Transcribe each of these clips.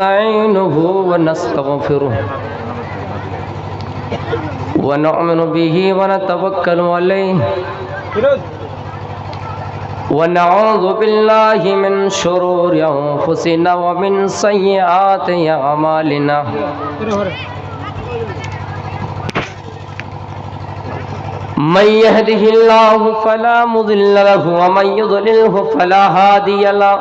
نستعينه ونستغفره ونؤمن به ونتوكل عليه ونعوذ بالله من شرور أنفسنا ومن سيئات أعمالنا من يهده الله فلا مضل له ومن يضلله فلا هادي له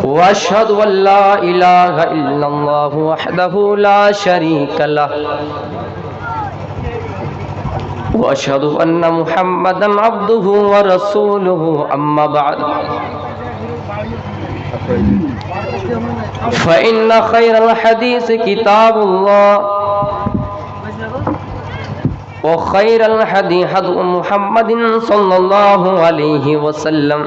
واشهد ان لا اله الا الله وحده لا شريك له واشهد ان محمدا عبده ورسوله اما بعد فان خير الحديث كتاب الله وخير الهدي هدي محمد صلى الله عليه وسلم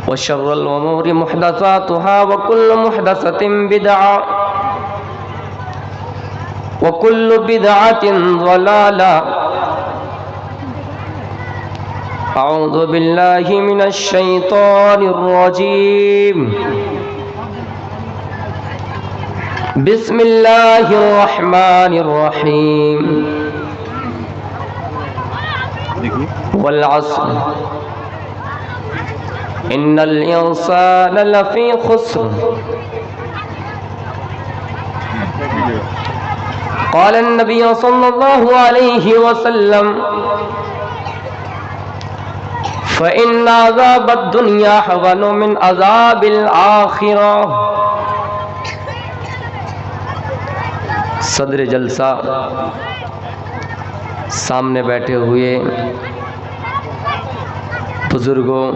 وشر الأمور محدثاتها وكل محدثة بدعة وكل بدعة ضلالة أعوذ بالله من الشيطان الرجيم بسم الله الرحمن الرحيم والعصر إن الإنسان لفي خسر قال النبي صلى الله عليه وسلم فإن عذاب الدنيا أهون من عذاب الآخرة صدر جلسہ، سامنے بیٹھے ہوئے بزرگوں،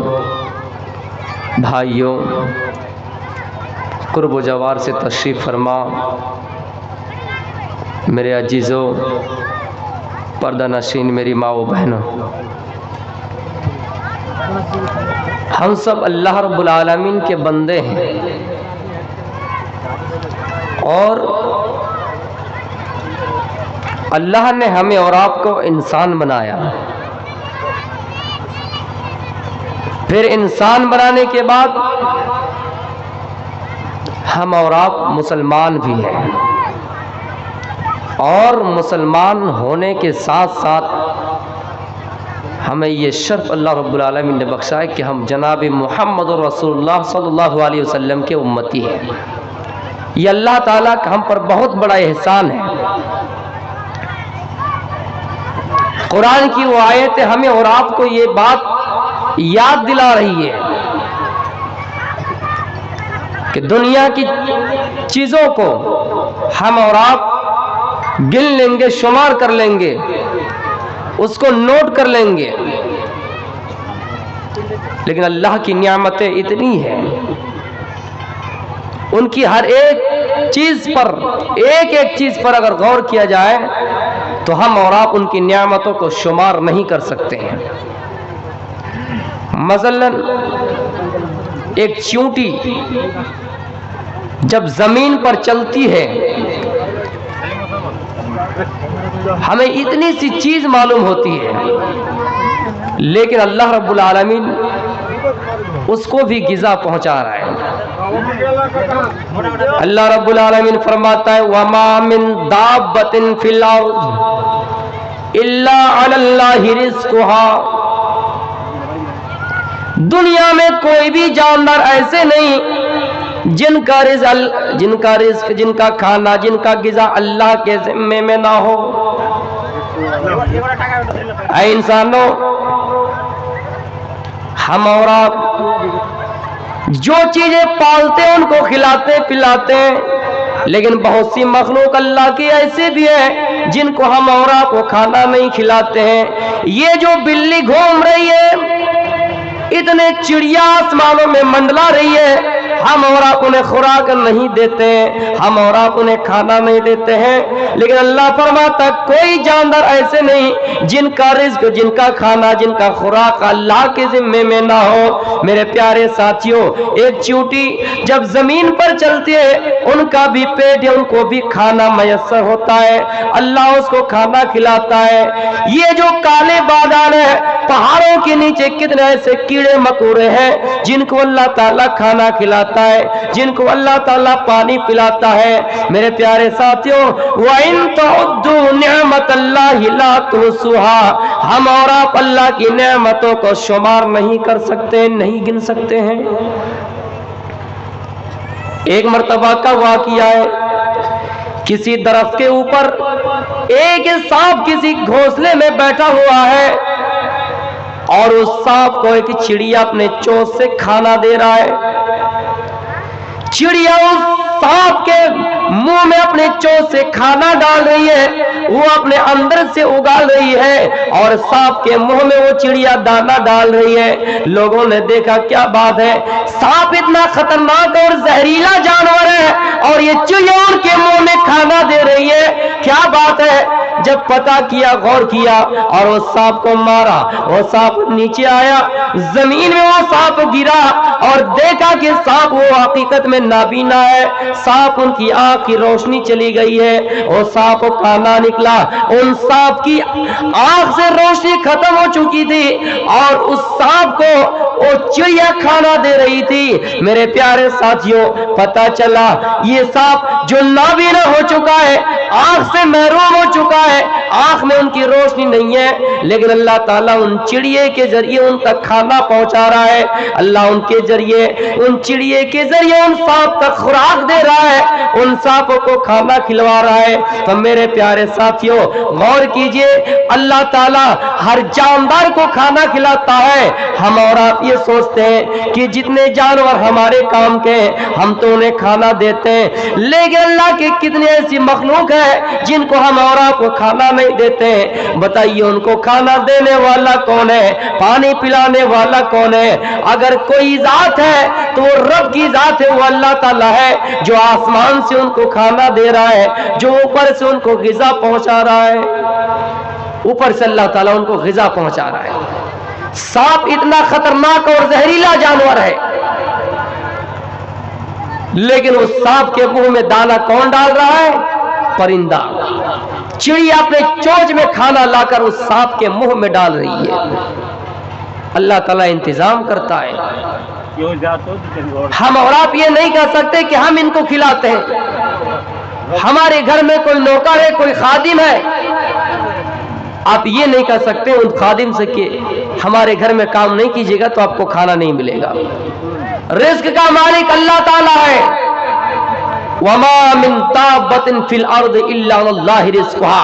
بھائیوں، قرب و جوار سے تشریف فرما، میرے عزیزوں، پردہ نشین میری ماں و بہنوں، ہم سب اللہ رب العالمین کے بندے ہیں اور اللہ نے ہمیں اور آپ کو انسان بنایا، پھر انسان بنانے کے بعد ہم اور آپ مسلمان بھی ہیں، اور مسلمان ہونے کے ساتھ ساتھ ہمیں یہ شرف اللہ رب العالمین نے بخشا ہے کہ ہم جناب محمد رسول اللہ صلی اللہ علیہ وسلم کے امتی ہیں۔ یہ اللہ تعالیٰ کا ہم پر بہت بڑا احسان ہے۔ قرآن کی وہ آیت ہمیں اور آپ کو یہ بات یاد دلا رہی ہے کہ دنیا کی چیزوں کو ہم اور آپ گن لیں گے، شمار کر لیں گے، اس کو نوٹ کر لیں گے، لیکن اللہ کی نعمتیں اتنی ہیں، ان کی ہر ایک چیز پر، ایک ایک چیز پر اگر غور کیا جائے تو ہم اور آپ ان کی نعمتوں کو شمار نہیں کر سکتے ہیں۔ مثلا ایک چیونٹی جب زمین پر چلتی ہے ہمیں اتنی سی چیز معلوم ہوتی ہے، لیکن اللہ رب العالمین اس کو بھی غذا پہنچا رہا ہے۔ اللہ رب العالمین فرماتا ہے وَمَا مِن دَابَّةٍ فِي الْأَرْضِ إِلَّا عَلَى اللَّهِ رِزْقُهَا، دنیا میں کوئی بھی جاندار ایسے نہیں جن کا رزق، جن کا کھانا، جن کا غذا اللہ کے ذمے میں نہ ہو۔ اے انسانوں، ہم اور آپ جو چیزیں پالتے ہیں ان کو کھلاتے پلاتے ہیں، لیکن بہت سی مخلوق اللہ کی ایسے بھی ہیں جن کو ہم اور آپ کو کھانا نہیں کھلاتے ہیں۔ یہ جو بلی گھوم رہی ہے، اتنے چڑیا آسمانوں میں منڈلا رہی ہے، ہم اور آپ انہیں خوراک نہیں دیتے, ہم اور آپ انہیں کھانا نہیں دیتے ہیں, لیکن اللہ فرماتا کوئی جاندار ایسے نہیں جن کا رزق, جن کا کھانا, جن کا خوراک اللہ کے ذمے میں نہ ہو. میرے پیارے ساتھیوں, ایک چیونٹی جب زمین پر چلتی ہے ان کا بھی پیٹ ہے, ان کو بھی کھانا میسر ہوتا ہے, اللہ اس کو کھانا کھلاتا ہے. یہ جو کالے بادل ہے, پہاڑوں کے نیچے کتنے ایسے کیڑے مکوڑے ہیں جن کو اللہ تعالیٰ کھانا کھلاتا ہے, جن کو اللہ تعالیٰ پانی پلاتا ہے. میرے پیارے ساتھیوں, وَإِن تَعُدُّوا نِعْمَةَ اللَّهِ لَا تُحْصُوهَا, ہم اور آپ اللہ کی نعمتوں کو شمار نہیں کر سکتے, نہیں گن سکتے ہیں. ایک مرتبہ کا واقعہ ہے, کسی درخت کے اوپر ایک سانپ کسی گھونسلے میں بیٹھا ہوا ہے اور اس سانپ کو ایک چڑیا اپنے چونچ سے کھانا دے رہا ہے. چڑیا اس سانپ کے منہ میں اپنے چونچ سے کھانا ڈال رہی ہے, وہ اپنے اندر سے اگال رہی ہے اور سانپ کے منہ میں وہ چڑیا دانا ڈال رہی ہے. لوگوں نے دیکھا کیا بات ہے, سانپ اتنا خطرناک اور زہریلا جانور ہے اور یہ چڑیا ان کے منہ میں کھانا دے رہی ہے, کیا بات ہے. جب پتہ کیا, غور کیا اور وہ سانپ کو مارا, وہ سانپ نیچے آیا, زمین میں وہ سانپ گرا اور دیکھا کہ سانپ وہ حقیقت میں نابینا ہے, سانپ ان کی آنکھ کی روشنی چلی گئی ہے, وہ سانپ کانا نکلا, ان سانپ کی آنکھ سے روشنی ختم ہو چکی تھی اور اس سانپ کو وہ چڑیا کھانا دے رہی تھی. میرے پیارے ساتھیوں, پتہ چلا یہ سانپ جو نابینا ہو چکا ہے, آنکھ سے محروم ہو چکا ہے, آنکھ میں ان کی روشنی نہیں ہے, لیکن اللہ تعالیٰ ان چڑیے کے ذریعے ان تک کھانا پہنچا رہا ہے. اللہ ان کے ذریعے, ان چڑیے کے ذریعے ان سانپ تک خوراک دے رہا ہے, ان سانپوں کو کھانا کھلوا رہا ہے. تو میرے پیارے ساتھیوں, غور کیجئے, اللہ تعالیٰ ہر جاندار کو کھانا کھلاتا ہے. ہم اور آپ یہ سوچتے ہیں کہ جتنے جانور ہمارے کام کے ہیں ہم تو انہیں کھانا دیتے ہیں, لیکن اللہ کے کتنے ایسی مخلوق ہے جن کو ہم اور آپ کو کھانا نہیں دیتے ہیں. بتائیے ان کو کھانا دینے والا کون ہے, پانی پلانے والا کون ہے؟ اگر کوئی ذات ہے تو وہ رب کی ذات ہے, وہ اللہ تعالیٰ ہے جو آسمان سے ان کو کھانا دے رہا ہے, جو اوپر سے ان کو غذا پہنچا رہا ہے. اوپر سے اللہ تعالیٰ ان کو غذا پہنچا رہا ہے. سانپ اتنا خطرناک اور زہریلا جانور ہے, لیکن اس سانپ کے منہ میں دانا کون ڈال رہا ہے؟ پرندہ. چڑیا اپنے چونچ میں کھانا لا کر اس سانپ کے منہ میں ڈال رہی ہے. اللہ تعالیٰ انتظام کرتا ہے. ہم اور آپ یہ نہیں کہہ سکتے کہ ہم ان کو کھلاتے ہیں. ہمارے گھر میں کوئی نوکر ہے, کوئی خادم ہے, آپ یہ نہیں کہہ سکتے ان خادم سے کہ ہمارے گھر میں کام نہیں کیجیے گا تو آپ کو کھانا نہیں ملے گا. رزق کا مالک اللہ تعالیٰ ہے. وَمَا مِن دَابَّةٍ فِي الْأَرْضِ إِلَّا عَلَى اللَّهِ رِزْقُهَا,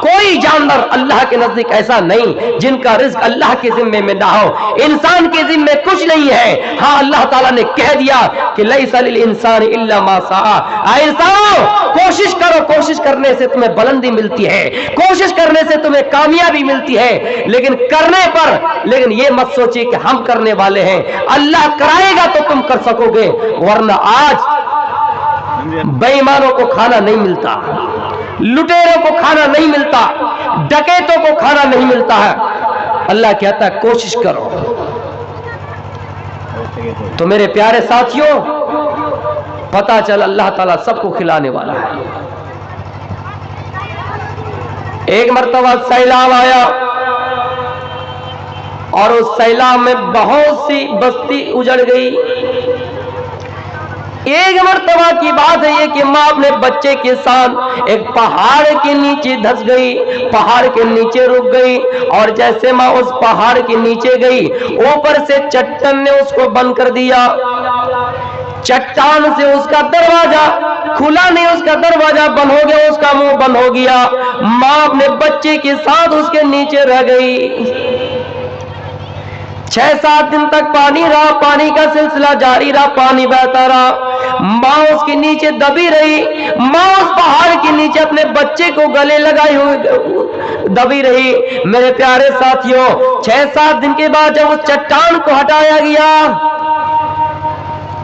کوئی جانور اللہ کے نزدیک ایسا نہیں جن کا رزق اللہ کے ذمے میں نہ ہو. انسان کے ذمے کچھ نہیں ہے. ہاں, اللہ تعالیٰ نے کہہ دیا کہ لَيْسَ لِلْإِنسَانِ إِلَّا مَا سَعَىٰ, اے انسانو کوشش کرو, کوشش کرنے سے تمہیں بلندی ملتی ہے, کوشش کرنے سے تمہیں کامیابی ملتی ہے, لیکن کرنے پر, لیکن یہ مت سوچیے کہ ہم کرنے والے ہیں, اللہ کرائے گا تو تم کر سکو گے. ورنہ آج بے ایمانوں کو کھانا نہیں ملتا, لٹیروں کو کھانا نہیں ملتا, ڈکیتوں کو کھانا نہیں ملتا ہے. اللہ کہتا ہے کوشش کرو. تو میرے پیارے ساتھیوں, پتا چل اللہ تعالیٰ سب کو کھلانے والا ہے. ایک مرتبہ سیلاب آیا اور اس سیلاب میں بہت سی بستی اجڑ گئی. ایک مرتبہ کی بات ہے یہ کہ ماں اپنے بچے کے ساتھ ایک پہاڑ کے نیچے دھس گئی, پہاڑ کے نیچے رک گئی, اور جیسے ماں اس پہاڑ کے نیچے گئی, اوپر سے چٹان نے اس کو بند کر دیا. چٹان سے اس کا دروازہ کھلا نہیں, اس کا دروازہ بند ہو گیا, اس کا منہ بند ہو گیا. ماں اپنے بچے کے ساتھ اس کے نیچے رہ گئی. 6-7 دن تک پانی رہا, پانی کا سلسلہ جاری رہا, پانی بہتا رہا. ماں اس کے نیچے دبی رہی, ماں اس پہاڑ کے نیچے اپنے بچے کو گلے لگائی ہوئی دبی رہی. میرے پیارے ساتھیوں, 6-7 دن کے بعد جب اس چٹان کو ہٹایا گیا,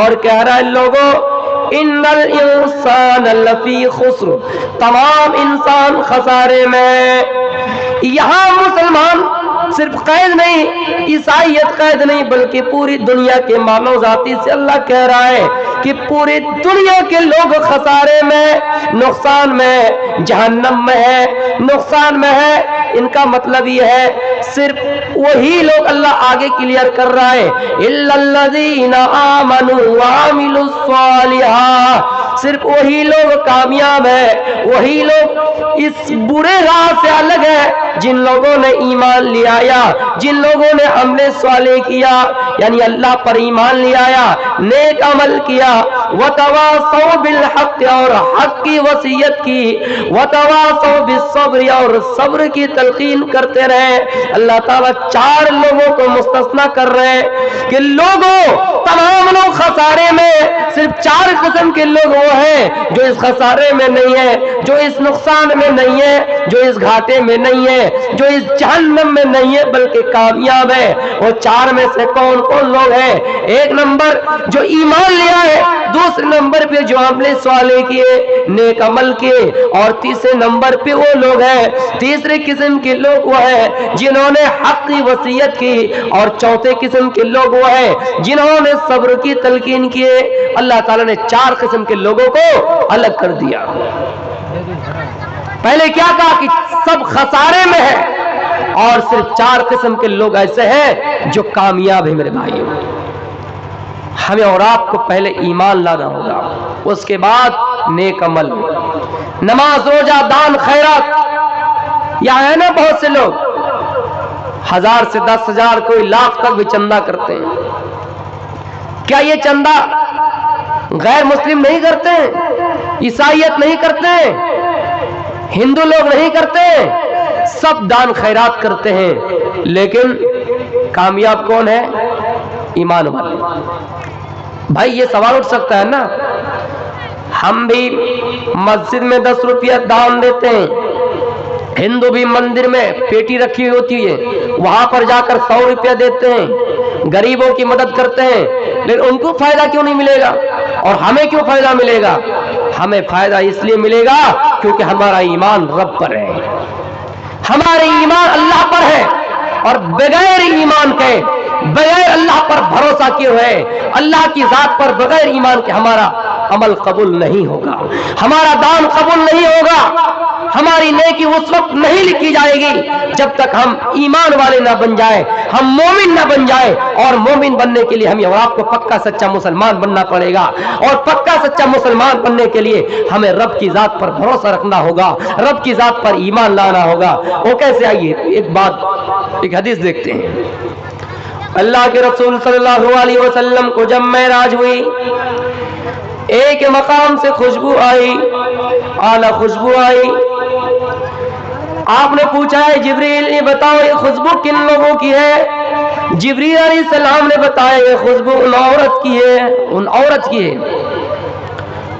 اور کہہ رہا ہے لوگوں انل انسان لفی خسر، تمام انسان خسارے میں۔ یہاں مسلمان صرف قید نہیں، عیسائیت قید نہیں، بلکہ پوری دنیا کے مانو ذاتی سے اللہ کہہ رہا ہے کہ پوری دنیا کے لوگ خسارے میں، نقصان میں، جہنم میں ہے، نقصان میں ہے۔ ان کا مطلب یہ ہے صرف وہی لوگ، اللہ آگے کلیئر کر رہا ہے الا الذین آمنوا وعملوا الصالحات، صرف وہی لوگ کامیاب ہیں، وہی لوگ اس برے راہ سے الگ ہیں جن لوگوں نے ایمان لے آیا، جن لوگوں نے عمل صالح کیا، یعنی اللہ پر ایمان لے آیا، نیک عمل کیا، وتواصوا بالحق، اور حق کی وصیت کی، وتواصوا بالصبر، اور صبر کی تلقین کرتے رہے۔ اللہ تعالیٰ 4 لوگوں کو مستثنا کر رہے ہیں کہ لوگوں، تمام لوگ خسارے میں، صرف 4 قسم کے لوگ وہ ہیں جو اس خسارے میں نہیں ہے، جو اس نقصان میں نہیں ہے، جو اس گھاٹے میں نہیں ہے، جو اس جہنم میں نہیں ہے، بلکہ کامیاب ہے۔ وہ 4 میں سے کون کون لوگ ہیں؟ 1 نمبر جو ایمان لیا ہے، دوسرے نمبر پہ جو عمل صالح کیے، نیک عمل کیے، اور تیسرے نمبر پہ وہ لوگ ہیں، تیسرے قسم کے لوگ وہ ہیں جنہوں نے حق کی وصیت کی، اور چوتھے قسم کے لوگ وہ ہیں جنہوں نے صبر کی تلقین کیے۔ اللہ تعالیٰ نے 4 قسم کے لوگوں کو الگ کر دیا۔ پہلے کیا کہا کہ سب خسارے میں ہے، اور صرف 4 قسم کے لوگ ایسے ہیں جو کامیاب ہیں۔ میرے بھائیوں، ہمیں اور آپ کو پہلے ایمان لانا ہوگا، اس کے بعد نیک عمل، نماز، روزہ، دان، خیرات۔ یہاں ہے نا بہت سے لوگ 1000 سے 10,000، کوئی لاکھ تک بھی چندہ کرتے ہیں۔ کیا یہ چندہ غیر مسلم نہیں کرتے ہیں؟ عیسائیت نہیں کرتے ہیں؟ ہندو لوگ نہیں کرتے ہیں؟ سب دان خیرات کرتے ہیں، لیکن کامیاب کون ہے؟ ایمان والے۔ بھائی یہ سوال اٹھ سکتا ہے نا، ہم بھی مسجد میں 10 روپیہ دان دیتے ہیں، ہندو بھی مندر میں پیٹی رکھی ہوتی ہے، وہاں پر جا کر 100 روپیہ دیتے ہیں، غریبوں کی مدد کرتے ہیں، لیکن ان کو فائدہ کیوں نہیں ملے گا؟ اور ہمیں کیوں فائدہ ملے گا؟ ہمیں فائدہ اس لیے ملے گا کیونکہ ہمارا ایمان رب پر ہے، ہمارے ایمان اللہ پر ہے، اور بغیر ایمان کے، بغیر اللہ پر بھروسہ کیے ہوئے، اللہ کی ذات پر بغیر ایمان کے ہمارا عمل قبول نہیں ہوگا، ہمارا دان قبول نہیں ہوگا، ہماری نیکی اس وقت نہیں لکھی جائے گی جب تک ہم ایمان والے نہ بن جائیں، ہم مومن نہ بن جائیں۔ اور مومن بننے کے لیے ہمیں اور آپ کو پکا سچا مسلمان بننا پڑے گا، اور پکا سچا مسلمان بننے کے لیے ہمیں رب کی ذات پر بھروسہ رکھنا ہوگا، رب کی ذات پر ایمان لانا ہوگا۔ وہ کیسے؟ آئیے ایک حدیث دیکھتے ہیں۔ اللہ کے رسول صلی اللہ علیہ وسلم کو جب معراج ہوئی، ایک مقام سے خوشبو آئی، اعلیٰ خوشبو آئی۔ آپ نے پوچھا ہے جبریل یہ بتاؤ یہ خوشبو کن لوگوں کی ہے؟ جبریل علیہ السلام نے بتایا یہ خوشبو ان عورت کی ہے، ان عورت کی ہے۔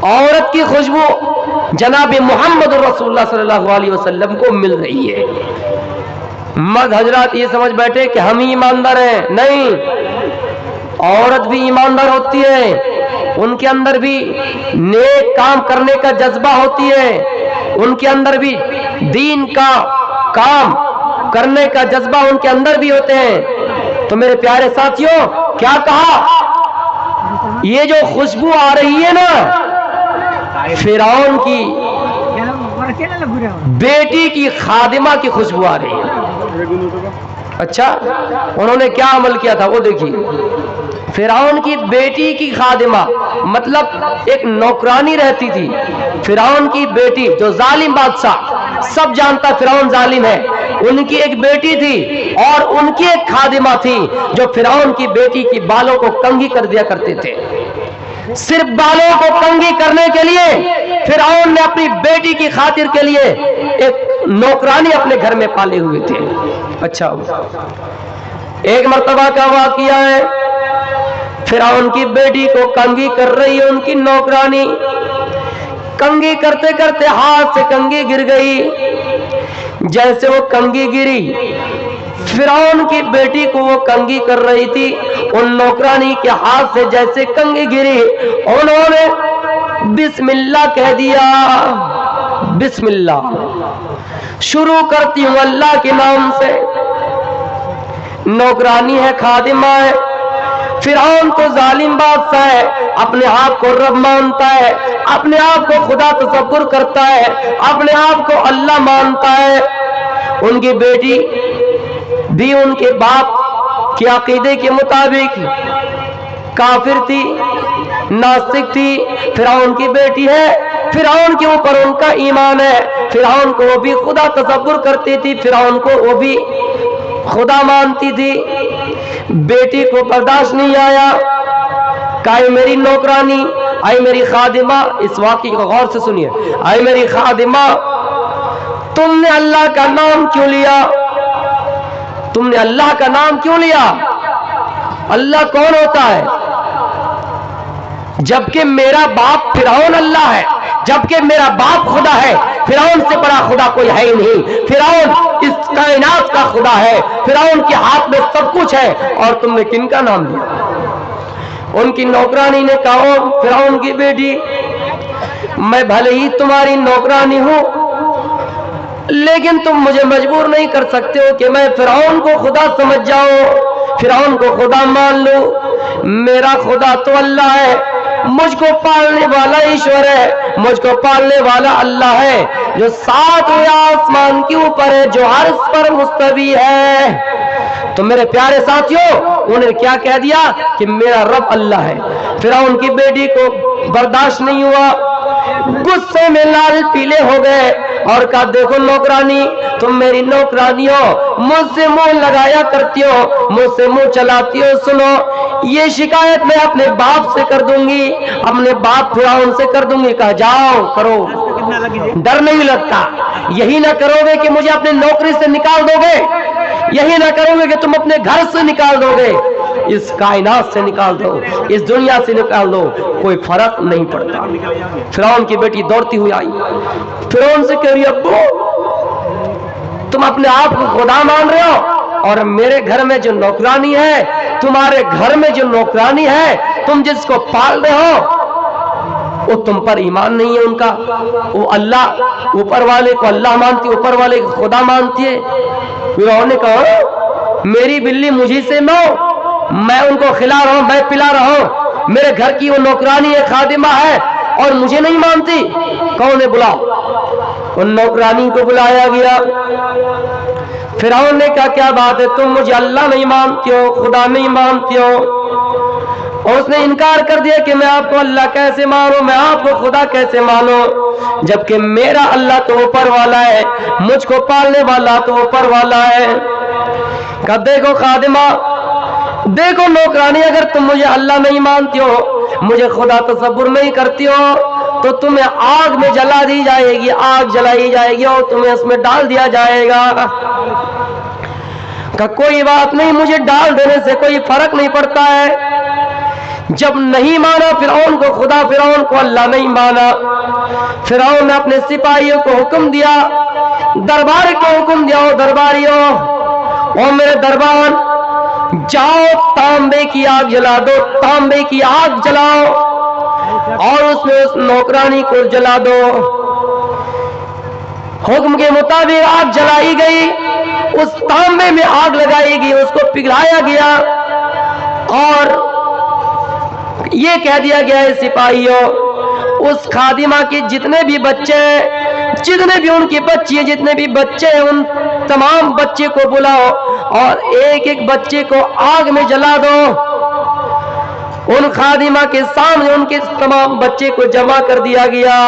عورت کی خوشبو جناب محمد رسول اللہ صلی اللہ علیہ وسلم کو مل رہی ہے۔ مرد حضرات یہ سمجھ بیٹھے کہ ہم ہی ایماندار ہیں، نہیں، عورت بھی ایماندار ہوتی ہے، ان کے اندر بھی نیک کام کرنے کا جذبہ ہوتی ہے، ان کے اندر بھی دین کا کام کرنے کا جذبہ ان کے اندر بھی ہوتے ہیں۔ تو میرے پیارے ساتھیوں کیا کہا؟ یہ جو خوشبو آ رہی ہے نا، فرعون کی بیٹی کی خادمہ کی خوشبو آ رہی ہے۔ اچھا انہوں نے کیا عمل کیا تھا وہ دیکھیے۔ فرعون کی بیٹی کی خادمہ مطلب ایک نوکرانی رہتی تھی، فرعون کی بیٹی جو ظالم بادشاہ، سب جانتا فرعون ظالم ہے، ان کی ایک بیٹی تھی اور ان کی ایک خادمہ تھی جو فرعون کی بیٹی کی بالوں کو کنگھی کر دیا کرتے تھے۔ صرف بالوں کو کنگھی کرنے کے لیے فرعون نے اپنی بیٹی کی خاطر کے لیے ایک نوکرانی اپنے گھر میں پالے ہوئے تھے۔ اچھا ایک مرتبہ کا واقعہ ہے، فرعون کی بیٹی کو کنگھی کر رہی ہے ان کی نوکرانی، کنگھی کرتے کرتے ہاتھ سے کنگھی گر گئی، جیسے وہ کنگھی گری فرعون کی بیٹی کو وہ کنگھی کر رہی تھی، ان نوکرانی کے ہاتھ سے جیسے کنگھی گری، انہوں نے بسم اللہ کہہ دیا، بسم اللہ، شروع کرتی ہوں اللہ کے نام سے۔ نوکرانی ہے، خادمہ ہے، فرعون تو ظالم بادشاہ ہے، اپنے آپ کو رب مانتا ہے، اپنے آپ کو خدا تصور کرتا ہے، اپنے آپ کو اللہ مانتا ہے۔ ان کی بیٹی بھی ان کے باپ کے عقیدے کے مطابق کافر تھی، ناستک تھی۔ فرعون کی بیٹی ہے، فرعون کے اوپر ان کا ایمان ہے، فرعون کو وہ بھی خدا تصور کرتی تھی، فرعون کو وہ بھی خدا مانتی تھی۔ بیٹی کو برداشت نہیں آیا، کہا اے میری نوکرانی، اے میری خادمہ، اس واقعے کو غور سے سنیے، اے میری خادمہ، تم نے اللہ کا نام کیوں لیا؟ تم نے اللہ کا نام کیوں لیا؟ اللہ کون ہوتا ہے؟ جبکہ میرا باپ فرعون اللہ ہے، جبکہ میرا باپ خدا ہے، فرعون سے بڑا خدا کوئی ہے ہی نہیں، فرعون اس کائنات کا خدا ہے، فرعون کے ہاتھ میں سب کچھ ہے، اور تم نے کن کا نام لیا؟ ان کی نوکرانی نے کہا، فرعون کی بیٹی، میں بھلے ہی تمہاری نوکرانی ہوں، لیکن تم مجھے مجبور نہیں کر سکتے ہو کہ میں فرعون کو خدا سمجھ جاؤں، فرعون کو خدا مان لوں۔ میرا خدا تو اللہ ہے، مجھ کو پالنے والا ایشور ہے، مجھ کو پالنے والا اللہ ہے، جو ساتویں آسمان کے اوپر ہے، جو عرش پر مستوی ہے۔ تو میرے پیارے ساتھیوں، انہوں نے کیا کہہ دیا کہ میرا رب اللہ ہے۔ فرعون کی بیٹی کو برداشت نہیں ہوا، غصے میں لال پیلے ہو گئے اور کہا، دیکھو نوکرانی، تم میری نوکرانی ہو، مجھ سے منہ لگایا کرتی ہو، مجھ سے منہ چلاتی ہو، سنو یہ شکایت میں اپنے باپ سے کر دوں گی، اپنے باپ فرعون سے کر دوں گی۔ کہا جاؤ کرو، ڈر نہیں لگتا؟ یہی نہ کرو گے کہ مجھے اپنے نوکری سے نکال دو گے، یہی نہ کرو گے کہ تم اپنے گھر سے نکال دو گے، اس کائنات سے نکال دو، اس دنیا سے نکال دو، کوئی فرق نہیں پڑتا۔ فرعون کی بیٹی دوڑتی ہوئی آئی، فرعون سے کہہ رہی، ابو تم اپنے آپ کو خدا مان رہے ہو، اور میرے گھر میں جو نوکرانی ہے، تمہارے گھر میں جو نوکرانی ہے، تم جس کو پال رہے ہو، وہ تم پر ایمان نہیں ہے ان کا، وہ اللہ اوپر والے کو اللہ مانتی ہے، اوپر والے کو خدا مانتی ہے۔ فرعون نے کہا، میری بلی مجھے سے نو، میں ان کو کھلا رہا ہوں، میں پلا رہا ہوں، میرے گھر کی وہ نوکرانی ہے، خادمہ ہے، اور مجھے نہیں مانتی؟ کون ہے؟ بلاؤ۔ ان نوکرانی کو بلایا گیا۔ فرعون نے کہا، کیا بات ہے، تم مجھے اللہ نہیں مانتی ہو، خدا نہیں مانتی ہو؟ اور اس نے انکار کر دیا کہ میں آپ کو اللہ کیسے مانوں، میں آپ کو خدا کیسے مانوں، جبکہ میرا اللہ تو اوپر والا ہے، مجھ کو پالنے والا تو اوپر والا ہے۔ کہا، دیکھو خادمہ، دیکھو نوکرانی، اگر تم مجھے اللہ نہیں مانتی ہو، مجھے خدا تصور نہیں کرتی ہو، تو تمہیں آگ میں جلا دی جائے گی، آگ جلائی جائے گی اور تمہیں اس میں ڈال دیا جائے گا۔ کہا، کوئی بات نہیں، مجھے ڈال دینے سے کوئی فرق نہیں پڑتا ہے۔ جب نہیں مانا فرعون کو خدا، فرعون کو اللہ نہیں مانا، فرعون نے اپنے سپاہیوں کو حکم دیا، دربار کو حکم دیا، او درباریوں، او میرے دربان، جاؤ تانبے کی آگ جلا دو، تانبے کی آگ جلاؤ اور اس میں اس نوکرانی کو جلا دو۔ حکم کے مطابق آگ جلائی گئی، اس تانبے میں آگ لگائی گئی، اس کو پگھلایا گیا اور یہ کہہ دیا گیا ہے، سپاہیوں، اس خادمہ کے جتنے بھی بچے ہیں، جتنے بھی ان کی بچی ہیں، جتنے بھی بچے ہیں، ان تمام بچے کو بلاؤ اور ایک ایک بچے کو آگ میں جلا دو۔ ان خادمہ کے سامنے ان کے تمام بچے کو جمع کر دیا گیا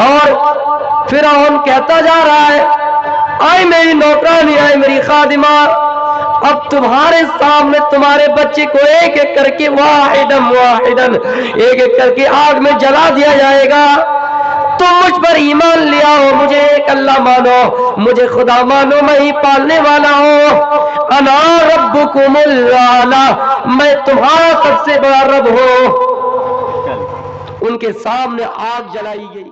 اور فرعون کہتا جا رہا ہے، آئے میری نوکرانی، آئے میری خادمہ، اب تمہارے سامنے تمہارے بچے کو ایک ایک کر کے واحدن واحدن ایک ایک کر کے آگ میں جلا دیا جائے گا۔ تم مجھ پر ایمان لے آؤ، مجھے ایک اللہ مانو، مجھے خدا مانو، میں ہی پالنے والا ہوں، انا ربکم الاعلی، میں تمہارا سب سے بڑا رب ہوں۔ ان کے سامنے آگ جلائی گئی۔